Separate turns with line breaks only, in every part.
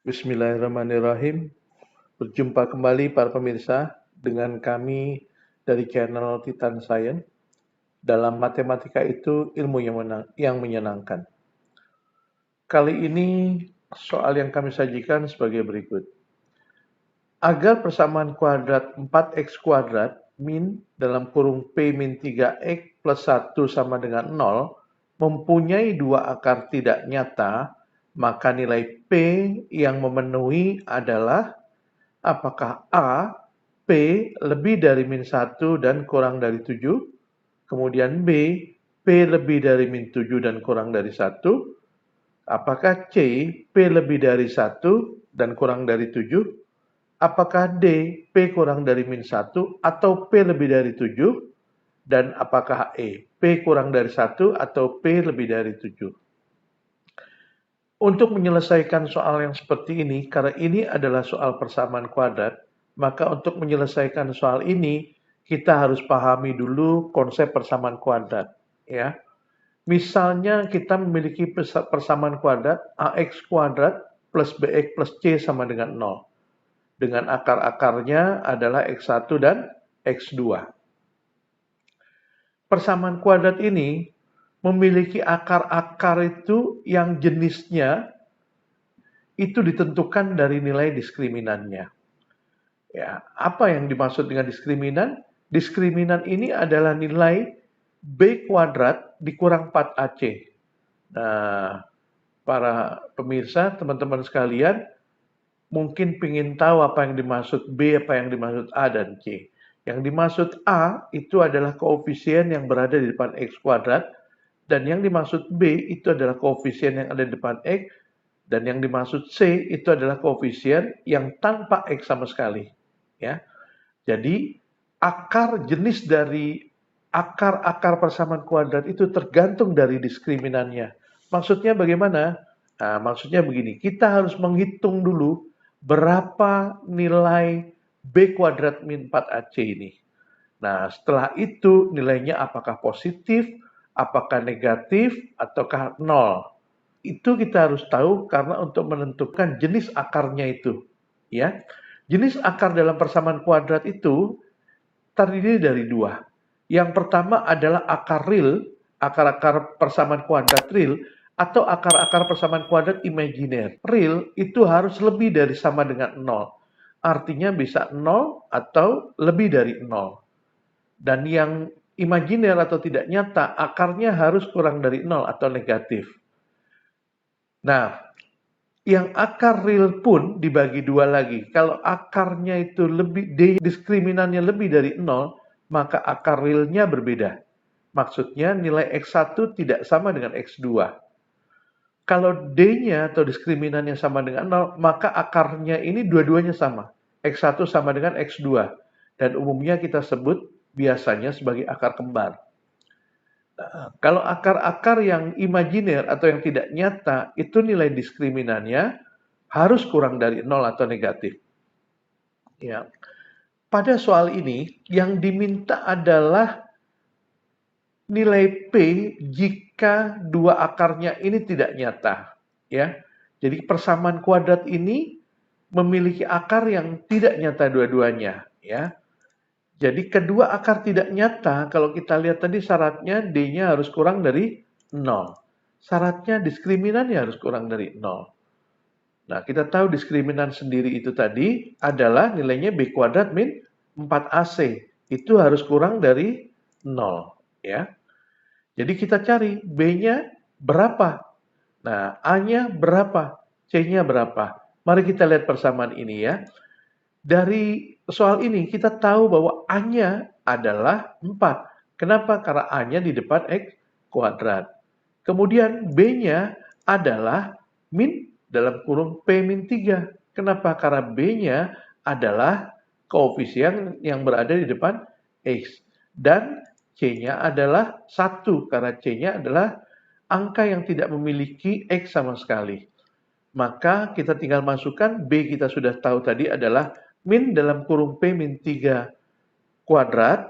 Bismillahirrahmanirrahim. Berjumpa kembali para pemirsa dengan kami dari channel Titan Science. Dalam matematika itu ilmu yang menyenangkan. Kali ini soal yang kami sajikan sebagai berikut. Agar persamaan kuadrat 4x kuadrat min dalam kurung P min 3x plus 1 sama dengan 0 mempunyai dua akar tidak nyata, maka nilai P yang memenuhi adalah apakah A, P lebih dari min 1 dan kurang dari 7, kemudian B, P lebih dari min 7 dan kurang dari 1, apakah C, P lebih dari 1 dan kurang dari 7, apakah D, P kurang dari min 1 atau P lebih dari 7, dan apakah E, P kurang dari 1 atau P lebih dari 7. Untuk menyelesaikan soal yang seperti ini, karena ini adalah soal persamaan kuadrat, maka untuk menyelesaikan soal ini, kita harus pahami dulu konsep persamaan kuadrat. Ya. Misalnya kita memiliki persamaan kuadrat AX kuadrat plus BX plus C sama dengan 0. Dengan akar-akarnya adalah X1 dan X2. Persamaan kuadrat ini memiliki akar-akar itu yang jenisnya itu ditentukan dari nilai diskriminannya. Ya, apa yang dimaksud dengan diskriminan? Diskriminan ini adalah nilai B kuadrat dikurang 4AC. Nah, para pemirsa, teman-teman sekalian, mungkin ingin tahu apa yang dimaksud B, apa yang dimaksud A dan C. Yang dimaksud A itu adalah koefisien yang berada di depan X kuadrat, dan yang dimaksud B itu adalah koefisien yang ada di depan X, dan yang dimaksud C itu adalah koefisien yang tanpa X sama sekali. Ya. Jadi akar jenis dari akar-akar persamaan kuadrat itu tergantung dari diskriminannya. Maksudnya bagaimana? Nah, maksudnya begini, kita harus menghitung dulu berapa nilai B kuadrat min 4AC ini. Nah, setelah itu nilainya apakah positif, apakah negatif, ataukah nol. Itu kita harus tahu karena untuk menentukan jenis akarnya itu. Ya, jenis akar dalam persamaan kuadrat itu terdiri dari dua. Yang pertama adalah akar real, akar-akar persamaan kuadrat real, atau akar-akar persamaan kuadrat imajiner. Real itu harus lebih dari sama dengan 0. Artinya bisa 0 atau lebih dari 0. Dan yang imajiner atau tidak nyata, akarnya harus kurang dari 0 atau negatif. Nah, yang akar real pun dibagi dua lagi. Kalau akarnya itu diskriminannya lebih dari 0, maka akar realnya berbeda. Maksudnya nilai X1 tidak sama dengan X2. Kalau D-nya atau diskriminannya sama dengan 0, maka akarnya ini dua-duanya sama. X1 sama dengan X2. Dan umumnya kita sebut biasanya sebagai akar kembar. Nah, kalau akar-akar yang imajiner atau yang tidak nyata, itu nilai diskriminannya harus kurang dari 0 atau negatif. Ya. Pada soal ini, yang diminta adalah nilai P jika dua akarnya ini tidak nyata. Ya. Jadi persamaan kuadrat ini memiliki akar yang tidak nyata dua-duanya. Ya. Jadi kedua akar tidak nyata, kalau kita lihat tadi syaratnya D-nya harus kurang dari 0. Syaratnya diskriminannya harus kurang dari 0. Nah, kita tahu diskriminan sendiri itu tadi adalah nilainya B kuadrat min 4AC. Itu harus kurang dari 0. Ya. Jadi kita cari B-nya berapa. Nah, A-nya berapa, C-nya berapa. Mari kita lihat persamaan ini ya. Dari soal ini kita tahu bahwa A-nya adalah 4. Kenapa? Karena A-nya di depan X kuadrat. Kemudian B-nya adalah min dalam kurung P min 3. Kenapa? Karena B-nya adalah koefisien yang berada di depan X. Dan C-nya adalah 1. Karena C-nya adalah angka yang tidak memiliki X sama sekali. Maka kita tinggal masukkan B kita sudah tahu tadi adalah min dalam kurung P min 3 kuadrat,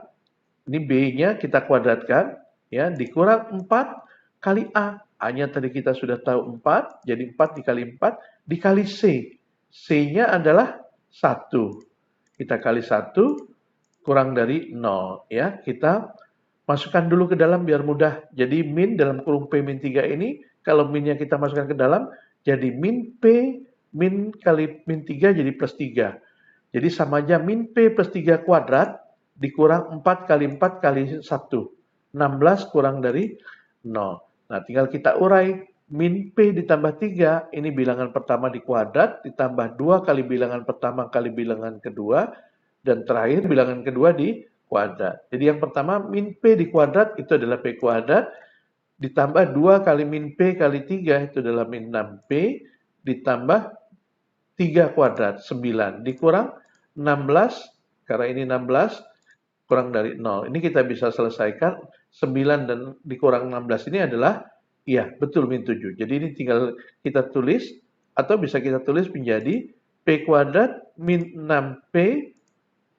ini B-nya kita kuadratkan, ya, dikurang 4 kali A. A-nya tadi kita sudah tahu 4, jadi 4 dikali 4 dikali C. C-nya adalah 1. Kita kali 1 kurang dari 0 ya. Kita masukkan dulu ke dalam biar mudah. Jadi min dalam kurung P min 3 ini, kalau minnya kita masukkan ke dalam, jadi min P min kali min 3 jadi plus 3. Jadi sama aja min P plus 3 kuadrat dikurang 4 kali 4 kali 1. 16 kurang dari 0. Nah, tinggal kita urai. Min P ditambah 3, ini bilangan pertama di kuadrat, ditambah 2 kali bilangan pertama kali bilangan kedua, dan terakhir bilangan kedua di kuadrat. Jadi yang pertama min P di kuadrat itu adalah P kuadrat, ditambah 2 kali min P kali 3 itu adalah min 6P, ditambah 3 kuadrat, 9, dikurang 16, karena ini 16, kurang dari 0. Ini kita bisa selesaikan, 9 dan dikurang 16 ini adalah, iya betul min 7. Jadi ini tinggal kita tulis, atau bisa kita tulis menjadi P kuadrat min 6P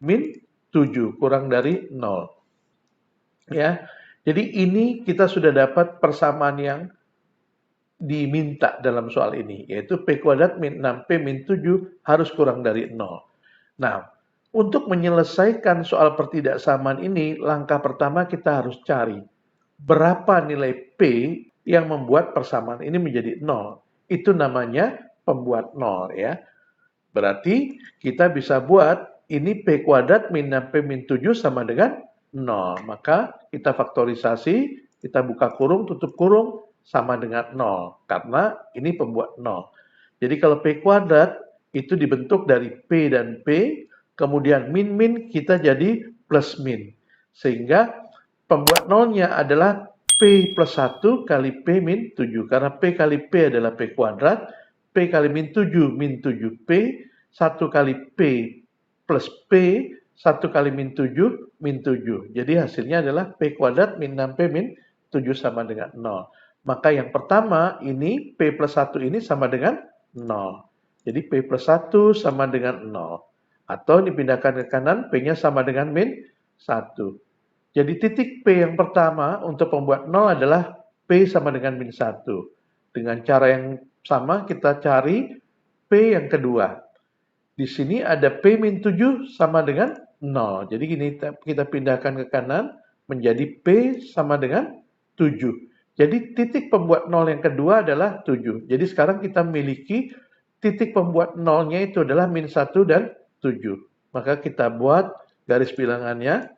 min 7 kurang dari 0. Ya. Jadi ini kita sudah dapat persamaan yang diminta dalam soal ini, yaitu P kuadrat min 6P min 7 harus kurang dari 0. Nah, untuk menyelesaikan soal pertidaksamaan ini, langkah pertama kita harus cari berapa nilai P yang membuat persamaan ini menjadi 0. Itu namanya pembuat 0 ya. Berarti kita bisa buat ini P kuadrat min 6P min 7 sama dengan 0. Maka kita faktorisasi, kita buka kurung, tutup kurung, sama dengan 0. Karena ini pembuat 0. Jadi kalau P kuadrat itu dibentuk dari P dan P, kemudian min-min kita jadi plus min. Sehingga pembuat 0-nya adalah P plus 1 kali P min 7. Karena P kali P adalah P kuadrat, P kali min 7 7P, 1 kali P plus P, 1 kali min 7 min 7. Jadi hasilnya adalah P kuadrat min 6P min 7 sama dengan 0. Maka yang pertama ini P plus 1 ini sama dengan 0. Jadi P plus 1 sama dengan 0. Atau dipindahkan ke kanan, P-nya sama dengan min 1. Jadi titik P yang pertama untuk pembuat 0 adalah P sama dengan min 1. Dengan cara yang sama kita cari P yang kedua. Di sini ada P min 7 sama dengan 0. Jadi gini kita pindahkan ke kanan menjadi P sama dengan 7. Jadi titik pembuat 0 yang kedua adalah 7. Jadi sekarang kita memiliki titik pembuat 0-nya itu adalah min 1 dan 7. Maka kita buat garis bilangannya.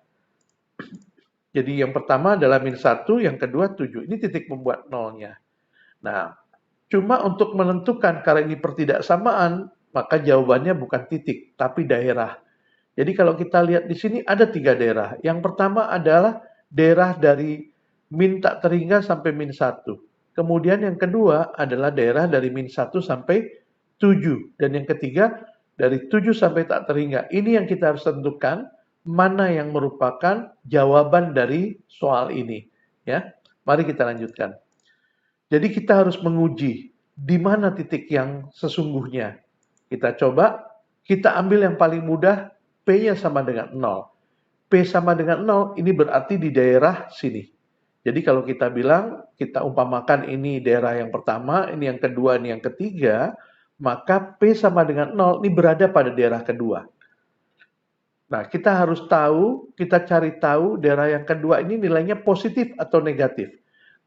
Jadi yang pertama adalah min 1, yang kedua 7. Ini titik pembuat 0-nya. Nah, cuma untuk menentukan karena ini pertidaksamaan, maka jawabannya bukan titik, tapi daerah. Jadi kalau kita lihat di sini ada 3 daerah. Yang pertama adalah daerah dari min tak terhingga sampai min 1. Kemudian yang kedua adalah daerah dari min 1 sampai 7. Dan yang ketiga dari 7 sampai tak terhingga. Ini yang kita harus tentukan mana yang merupakan jawaban dari soal ini. Ya, mari kita lanjutkan. Jadi kita harus menguji di mana titik yang sesungguhnya. Kita coba, kita ambil yang paling mudah, P-nya sama dengan 0. P sama dengan 0, ini berarti di daerah sini. Jadi kalau kita bilang, kita umpamakan ini daerah yang pertama, ini yang kedua, ini yang ketiga, maka P sama dengan 0, ini berada pada daerah kedua. Nah, kita harus tahu, kita cari tahu daerah yang kedua ini nilainya positif atau negatif.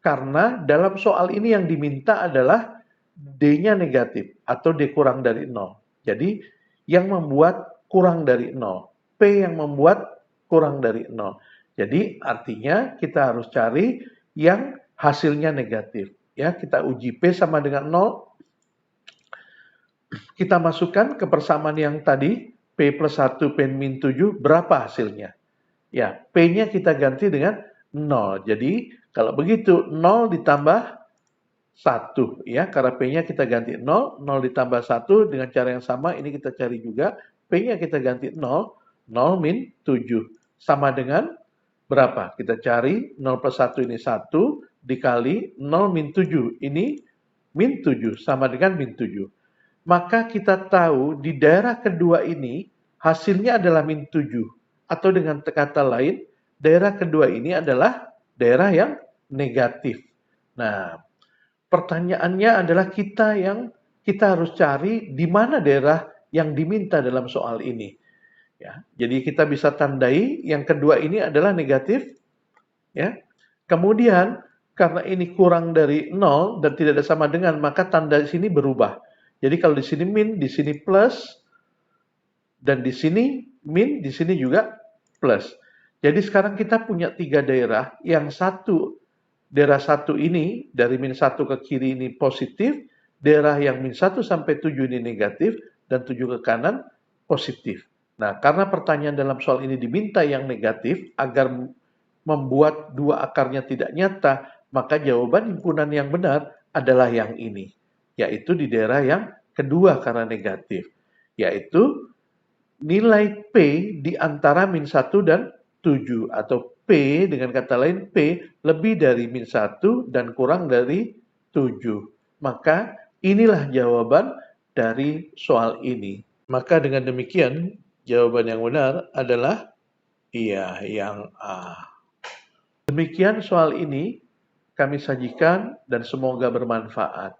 Karena dalam soal ini yang diminta adalah D-nya negatif atau D kurang dari 0. Jadi yang membuat kurang dari 0. P yang membuat kurang dari 0. Jadi artinya kita harus cari yang hasilnya negatif. Ya, kita uji P sama dengan 0. Kita masukkan ke persamaan yang tadi, P plus 1 P min 7, berapa hasilnya? Ya, P-nya kita ganti dengan 0. Jadi kalau begitu 0 ditambah 1 ya, karena P-nya kita ganti 0, 0 ditambah 1 dengan cara yang sama ini kita cari juga, P-nya kita ganti 0, 0 min 7 sama dengan berapa? Kita cari 0 plus 1 ini 1 dikali 0 min 7 ini min 7 sama dengan min 7. Maka kita tahu di daerah kedua ini hasilnya adalah min 7. Atau dengan kata lain, daerah kedua ini adalah daerah yang negatif. Nah, pertanyaannya adalah kita yang kita harus cari di mana daerah yang diminta dalam soal ini. Ya, jadi kita bisa tandai yang kedua ini adalah negatif. Ya. Kemudian karena ini kurang dari 0 dan tidak ada sama dengan, maka tanda di sini berubah. Jadi kalau di sini min, di sini plus, dan di sini min, di sini juga plus. Jadi sekarang kita punya 3 daerah, yang daerah 1 ini dari min 1 ke kiri ini positif, daerah yang min 1 sampai 7 ini negatif, dan 7 ke kanan positif. Nah, karena pertanyaan dalam soal ini diminta yang negatif agar membuat dua akarnya tidak nyata, maka jawaban himpunan yang benar adalah yang ini, yaitu di daerah yang kedua karena negatif, yaitu nilai P di antara min 1 dan 7, atau P dengan kata lain P lebih dari min 1 dan kurang dari 7. Maka inilah jawaban dari soal ini. Maka dengan demikian jawaban yang benar adalah iya, yang A. Demikian soal ini kami sajikan dan semoga bermanfaat.